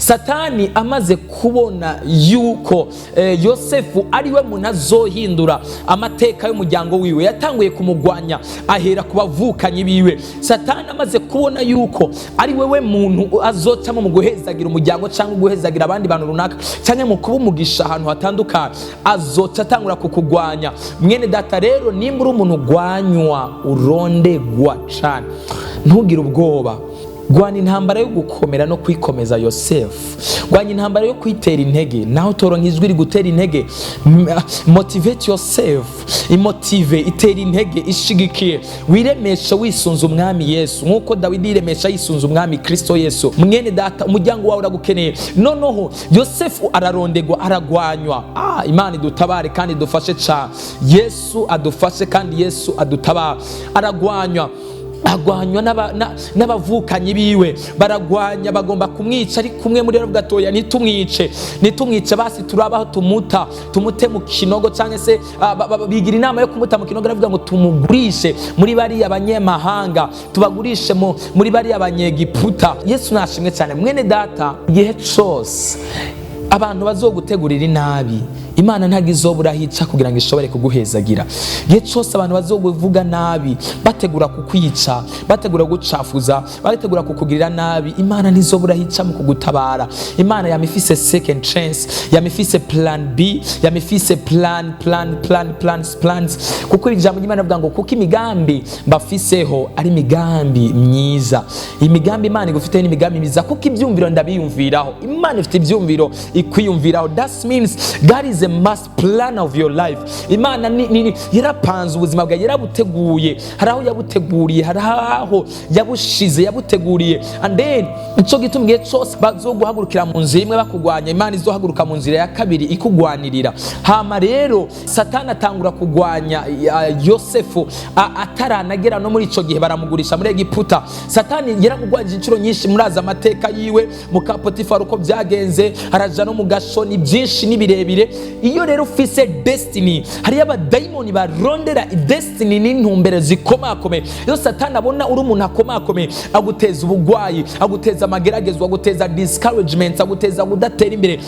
Satani amaze kubona yuko Yosefu ari we muntu azohindura amateka y'umuryango wiwe, yatanguye kumugwanya ahera ku bavukanyi biwe. Satani amaze kubona yuko ari wewe muntu azocamo mu guhezagira umuryango cyangwa guhezagira abandi bantu runaka cyangwa mu kuba umugisha ahantu hatandukanye, azoca atangura kukugwanya. Mwene data rero, nimba uri umuntu ugwanywa urondegwa cyane, ntugire ubwoba. Gwana intambara yo gukomera no kwikomeza Yosefu. Gwana intambara yo kwitera intege, naho toronka ijwi rigutera intege. Motivate yourself, imotive, itera intege, ishigikiye. Wiremesha wisunze umwami Yesu nkuko Dawidi yiremesha yisunze umwami Kristo Yesu. Mwene data, umuryango wawe uragukeneye. Noneho Yosefu ararondegwa, aragwanywa. Imana idutabare kandi dufashe cyane. Yesu adufashe kandi Yesu adutabare. Aragwanywa n'abavukanyi biwe, baragwanya, bagomba kumwica. Ari kumwe muri rero gatoya, nitumwice basi turabaho tumute mu kinogo, cyangwa se bigira inama yo kumuta mu kinogo, aravuga ngo tumugurishe muri bari abanyamahanga, tubagurishe muri bari abanyegiputa. Yesu nashimwe cyane. Mwene data, igihe cyose abantu bazogutegurira inabi, Imana ntago izobura hica kugira ngo ishobore kuguhezagira. Igihe cyose abantu bazoguvuga nabi, bategura kukwica, bategura gucafuza, bategura kukugirira nabi, Imana ntizobura hica mu kugutabara. Imana yamifise second chance, yamifise plan B, yamifise plans. Kuko ijambo ry'Imana rivuga ngo kuko imigambi mbafiseho ari imigambi myiza. Imigambi Imana igufite ni imigambi myiza, kuko ibyumviro ndabiyumviraho. Imana ifite ibyumviro ikwiyumviraho. That means God is a master plan of your life. Imana yarapanze ubuzima bwawe, yarabuteguye. Hari aho yabuteguriye, hari aho yabushize, yabuteguriye. And then ico gituma igihe cyose bazoguhagurukira mu nzira imwe bakugwanya, Imana izohaguruka mu nzira ya kabiri ikugwanirira. Hama rero Satani atangura kugwanya Yosefu ataranagera no muri ico gihe baramugurisha muri Egiputa. Satani yaramugwajije inshuro nyinshi, muraza amateka yiwe mu Potifari uko byagenze, haraja no mu gashoni byinshi nibirebire. Iyo rero ufise destiny, hari abadayimoni barondera destiny n'intumbere zikomakome. Iyo Satani abona uri umuntu akomakome, aguteza ubugwayi, aguteza amageragezwa, aguteza discouragement, aguteza kudatera imbere,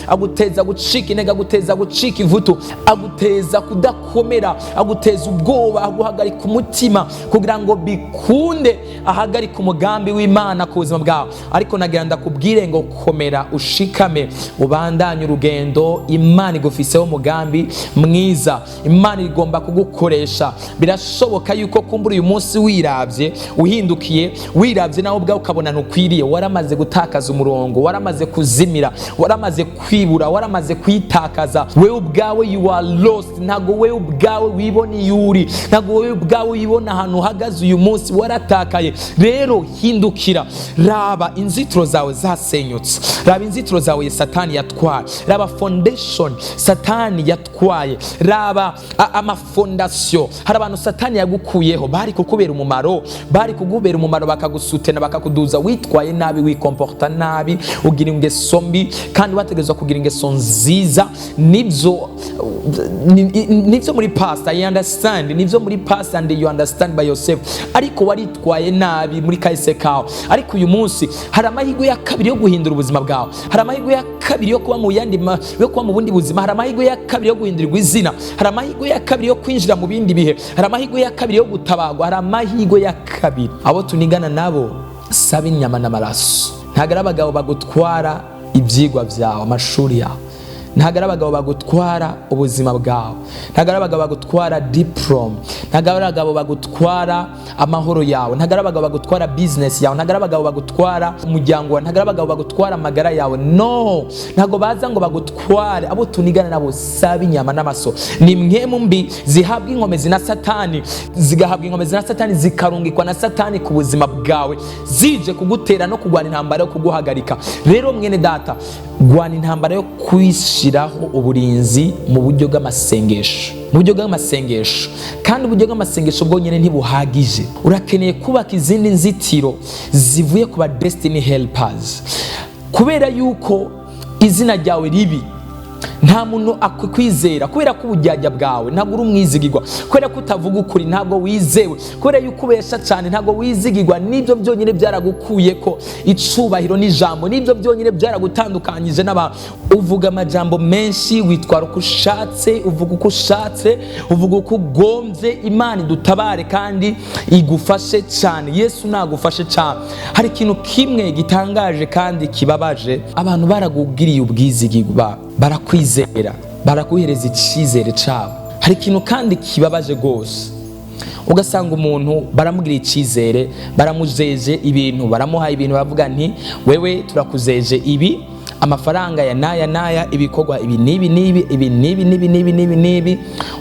aguteza gucika intege, aguteza gucika ivutu, aguteza kudakomera, aguteza ubwoba, aguhagarika umutima kugira ngo bikunde ahagarika umugambi w'Imana ku buzima bwawe. Ariko nagira ndakubwire ngo komera, ushikame, ubandanye urugendo. Imana igufiseho umugambi mwiza, Imana igomba kugukoresha. Birashoboka yuko kumbura uyu munsi wiravye, uhindukiye wiravye nawe ubwawe ukabona ntukwiriye, waramaze gutakaza umurongo, waramaze kuzimira, waramaze kwibura, waramaze kwitakaza. Wewe ubwawe you are lost. Ntago wewe ubwawe wibona iyuri, ntago wewe ubwawe wibona ahantu uhagaze uyu munsi, waratakaye. Rero hindukira, raba inzitiro zawe zasenyutse, raba inzitiro zawe Satani yatwaye, raba foundation Satani yatwaye, raba amafondation. Hari abantu Satani yagukuyeho, bari kukubera umumaro, bakagusutena, bakakuduza, witwaye nabi, wikomporta nabi, ugira ingeso mbi, kandi wategezwa kugira ingeso nziza. Nibyo muri past, I understand, nibyo muri past and you understand by yourself. Ariko waritwaye nabi muri kahise kawe. Ariko uyu munsi hari amahirwe ya kabiri yo guhindura ubuzima bwawe, hari amahirwe ya kabiri yo kuba mu bundi buzima, hari amahirwe ya kabiri yo guhindurirwa izina, hari amahirwe ya kabiri yo kwinjira mu bindi bihe, hari amahirwe ya kabiri yo gutabagwa, hari amahirwe ya kabiri. Abo tunigana nabo saba inyama n'amaraso. Ntago ari abagabo bagutwara ibyigwa byawe, amashuri yawe. Ntago ari abagabo bagutwara ubuzima bwawe, ntago ari abagabo bagutwara diploma, ntago ari abagabo bagutwara amahoro yawe, ntago ari abagabo bagutwara business yawe, ntago ari abagabo bagutwara umuryango wawe, ntago ari abagabo bagutwara amagara yawe. No, ntago baza ngo bagutware. Abo tunigana nabo saba inyama n'amaso. Ni mwemu mbi zihabwa inkomezi na Satani, zigahabwa inkomezi na Satani, zikarungikwa na Satani ku buzima bwawe, zije kugutera no kugwana intambara yo kuguhagarika. Rero mwene data, gwana intambara yo kwishiraho uburinzi mu buryo bw'amasengesho, kandi uburyo bw'amasengesho bwonyene ntibuhagije. Urakeneye kubaka izindi nzitiro zivuye ku ba destiny helpers, kubera yuko izina ryawe ribi nta muntu akwizera kubera ko ubujyajya bwawe ntabwo uri umwizigirwa, kubera ko utavuga ukuri ntabwo wizewe, kubera yuko ubesha cyane ntabwo wizigirwa. Nibyo byonyine byaragukuye ko icubahiro n'ijambo, nibyo byonyine byaragutandukanyije n'abantu. Uvuga amajambo menshi, witwara uko ushatse, uvuga uko ushatse, uvuga uko ugombye. Imana idutabare kandi igufashe cyane. Yesu nagufashe cyane. Hari ikintu kimwe gitangaje kandi kibabaje, abantu baragugiriye ubwizigirwa, barakwizera, baraguhereza icyizere cyabo. Hari ikintu kandi kibabaje rwose, ugasanga umuntu baramugiriye icyizere, baramujeje ibintu, baramuhaye ibintu, bavuga nti wewe turakuzeje ibi, amafaranga ya naya ibikorwa ibi nibi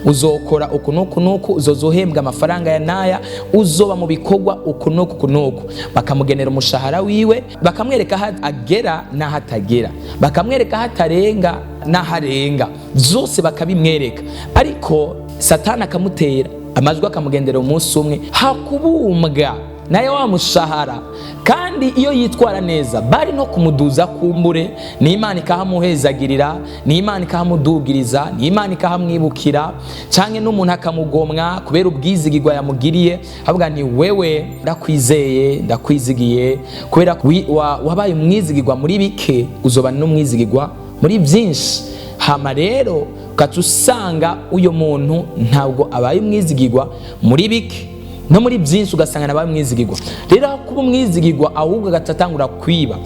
uzokora uku nuku, uzozohembwa amafaranga ya naya, uzoba mu bikorwa uku nuku. Bakamugenera umushahara wiwe, bakamwereka aho agera n'aho atagera, bakamwereka aho atarenga n'aho arenga, byose bakabimwereka. Ariko Satani akamutera amajwi, akamugendera umunsi umwe, hakubumbwa naye wa mushahara. Kandi iyo yitwara neza, bari no kumuduza kumbure, ni Imana ikahamuhezagirira, ni Imana ikahamudugiriza, ni Imana ikahamwibukira, canke n'umuntu akamugomwa kubera ubwizigirwa yamugiriye, avuga nti wewe ndakwizeye, ndakwizigiye, kubera wabaye umwizigirwa muri bike, uzoba n'umwizigirwa muri byinshi. Hama rero ugaca usanga uyo muntu ntabwo abaye umwizigirwa muri bike, no muri byinshi ugasanga nabaye umwizigirwa. Rero kuba umwizigirwa ahubwo agatangura kwiba,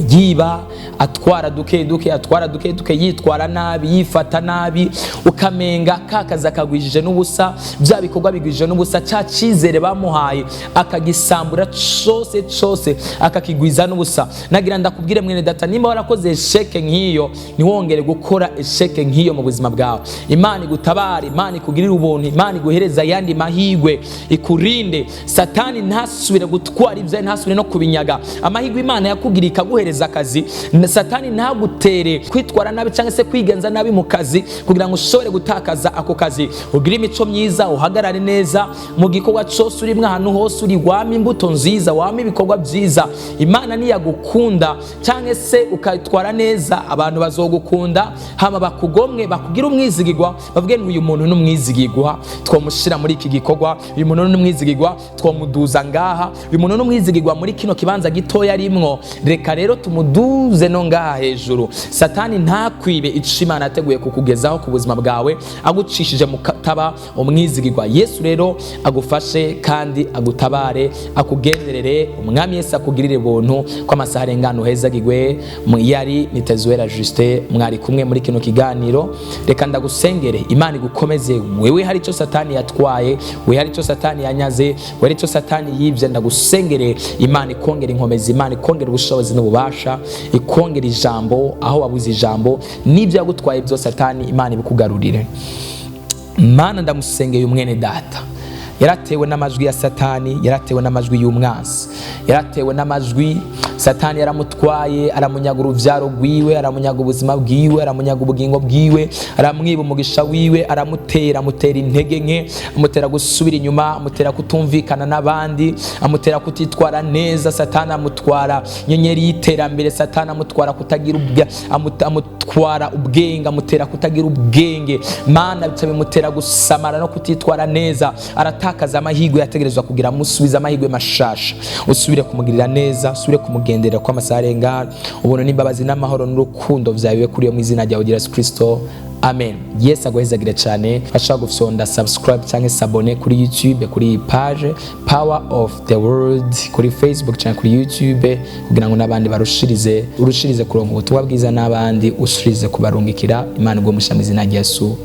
yiba, atwara duke duke, yitwara nabi, yifata nabi, ukamenga kakaza akagwijije n'ubusa, bya bikorwa bigwijije n'ubusa, cya cyizere bamuhaye akagisambura cyose akakigwiza n'ubusa. Nagira ndakubwire mwene data, nimba warakoze esheke nk'iyo, ntiwongere gukora esheke nk'iyo mu buzima bwawe. Imana igutabare, Imana ikugirire ubuntu, Imana iguhereza ayandi mahigwe, ikurinde. Satani ntasubire gutwara ibyawe, ntasubire no kubinyaga. Amahigwe Imana yakugiriye ikaguhereza akazi, Satani ntagutere kwitwara nabi cyangwa se kwigenza nabi mu kazi kugira ngo ushobore gutakaza ako kazi. Ugire imico myiza, uhagarare neza mu gikorwa cyose urimo, ahantu hose uri, wama imbuto nziza, wama ibikorwa byiza. Imana niyagukunda cyangwa se ukayitwara neza, abantu bazogukunda, hama bakugomwe, bakugira umwizigirwa, bavuge ngo uyu muntu n'umwizigirwa, twamushira muri iki gikorwa, uyu muntu n'umwizigirwa, twamuduza ngaha, uyu muntu n'umwizigirwa muri kino kibanza gitoya arimwo, reka rero tumuduze no ngaha hejuru. Satani ntakwibe ico Imana yateguye kukugezaho ku buzima bwawe, agucishije mu kataba umwizigirwa. Yesu rero agufashe kandi agutabare, akugenderere. Umwami Yesu akugirire buntu kwa masaha arengana. Uhezagirwe. Yari Nitezuwera Juste, mwari kumwe muri kino kiganiro. Reka ndagusengere, Imana igukomeze. Wewe hari ico Satani yatwaye, wewe hari ico Satani yanyaze, wewe hari ico Satani yivye, ndagusengere Imana ikongera inkomezi, Imana ikongera ubushobozi n'ububasha, ikongera ijambo aho wabuze ijambo, n'ibyo yagutwaye byose Satani Imana ibikugarurire. Mana ndamusengeye umwene data, yaratewe n'amajwi ya Satani, yaratewe n'amajwi y'umwansi, yaratewe n'amajwi Satani yaramutwaye, aramunyaga uruvyaro rwiwe, aramunyaga ubuzima bwiwe, aramunyaga ubugingo bwiwe, aramwiba umugisha wiwe, amutera intege nke, amutera gusubira inyuma, amutera kutumvikana n'abandi, amutera kutitwara neza. Satani amutwara nyenyeri y'iterambere, Satani amutwara kutagira amutwara ubwenge, amutera kutagira ubwenge. Mana bimutera gusamara no kutitwara neza, aratakaza amahirwe yategerezwa kugira, amusubiza amahirwe mashasha, usubire kumugirira neza, usubire kumugendera kwa masaha arengana. Ubuntu n'imbabazi n'amahoro n'urukundo vyabiwe kuri yo mu izina rya Yesu Kristo. Amen. Yesu aguhezagire cyane. Ashaka gufyonda subscribe cyangwa s'abone kuri YouTube, kuri page Power of the World, kuri Facebook cyangwa kuri YouTube, kugira ngo nabandi urushirize kuronka ubutumwa bwiza, n'abandi ushirize kubarungikira. Imana igomesha mu izina rya Yesu.